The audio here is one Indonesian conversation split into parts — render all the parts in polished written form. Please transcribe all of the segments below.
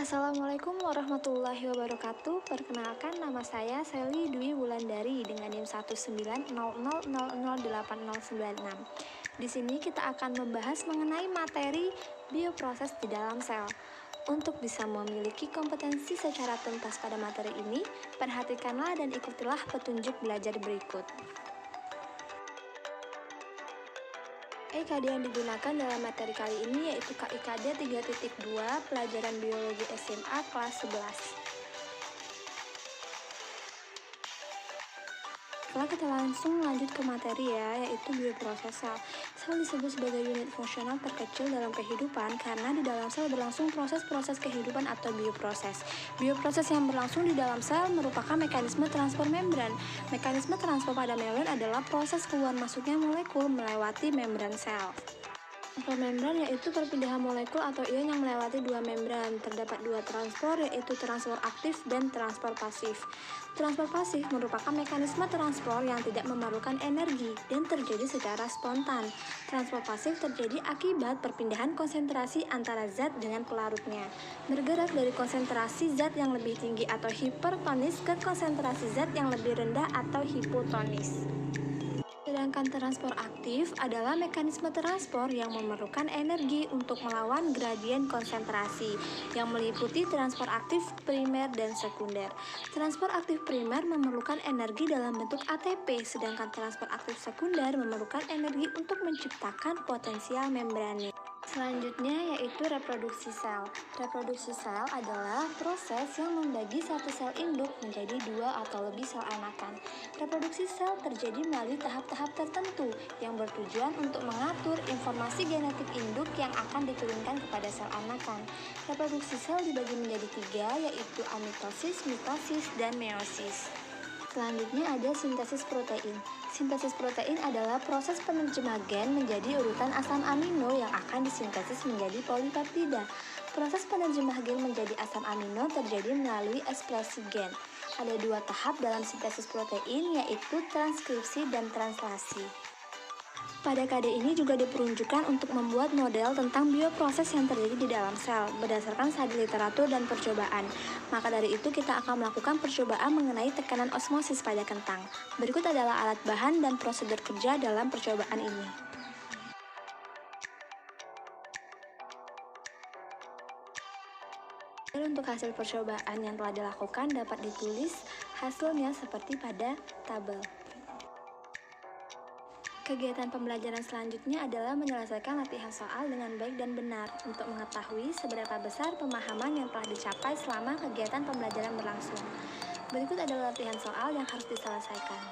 Assalamualaikum warahmatullahi wabarakatuh. Perkenalkan, nama saya Sally Dwi Wulandari dengan NIM 19000008096. Di sini kita akan membahas mengenai materi bioproses di dalam sel. Untuk bisa memiliki kompetensi secara tuntas pada materi ini, perhatikanlah dan ikutilah petunjuk belajar berikut. KIKD yang digunakan dalam materi kali ini yaitu KIKD 3.2 pelajaran biologi SMA kelas 11. Setelah kita langsung lanjut ke materi yaitu bioproses sel. Sel disebut sebagai unit fungsional terkecil dalam kehidupan karena di dalam sel berlangsung proses-proses kehidupan atau bioproses. Bioproses yang berlangsung di dalam sel merupakan mekanisme transfer membran. Mekanisme transfer pada membran adalah proses keluar masuknya molekul melewati membran sel. Transfer membran yaitu perpindahan molekul atau ion yang melewati dua membran. Terdapat dua transfer yaitu transfer aktif dan transfer pasif. Transfer pasif merupakan mekanisme transfer yang tidak memerlukan energi dan terjadi secara spontan. Transfer pasif terjadi akibat perpindahan konsentrasi antara zat dengan pelarutnya, bergerak dari konsentrasi zat yang lebih tinggi atau hipertonis ke konsentrasi zat yang lebih rendah atau hipotonis. Sedangkan transfer aktif adalah mekanisme transfer yang memerlukan energi untuk melawan gradien konsentrasi yang meliputi transfer aktif primer dan sekunder. Transfer aktif primer memerlukan energi dalam bentuk ATP, sedangkan transfer aktif sekunder memerlukan energi untuk menciptakan potensial membrannya. Selanjutnya yaitu reproduksi sel. Reproduksi sel adalah proses yang membagi satu sel induk menjadi dua atau lebih sel anakan. Reproduksi sel terjadi melalui tahap-tahap tertentu yang bertujuan untuk mengatur informasi genetik induk yang akan diturunkan kepada sel anakan. Reproduksi sel dibagi menjadi tiga yaitu amitosis, mitosis, dan meiosis. Selanjutnya ada sintesis protein. Sintesis protein adalah proses penerjemah gen menjadi urutan asam amino yang akan disintesis menjadi polipeptida. Proses penerjemah gen menjadi asam amino terjadi melalui ekspresi gen. Ada dua tahap dalam sintesis protein yaitu transkripsi dan translasi. Pada KD ini juga diperuntukkan untuk membuat model tentang bioproses yang terjadi di dalam sel berdasarkan studi literatur dan percobaan. Maka dari itu kita akan melakukan percobaan mengenai tekanan osmosis pada kentang. Berikut adalah alat bahan dan prosedur kerja dalam percobaan ini. Untuk hasil percobaan yang telah dilakukan dapat ditulis hasilnya seperti pada tabel. Kegiatan pembelajaran selanjutnya adalah menyelesaikan latihan soal dengan baik dan benar untuk mengetahui seberapa besar pemahaman yang telah dicapai selama kegiatan pembelajaran berlangsung. Berikut adalah latihan soal yang harus diselesaikan.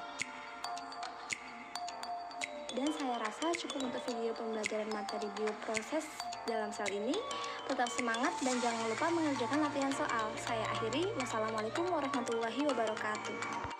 Dan saya rasa cukup untuk video pembelajaran materi bioproses dalam sel ini. Tetap semangat dan jangan lupa mengerjakan latihan soal. Saya akhiri. Wassalamualaikum warahmatullahi wabarakatuh.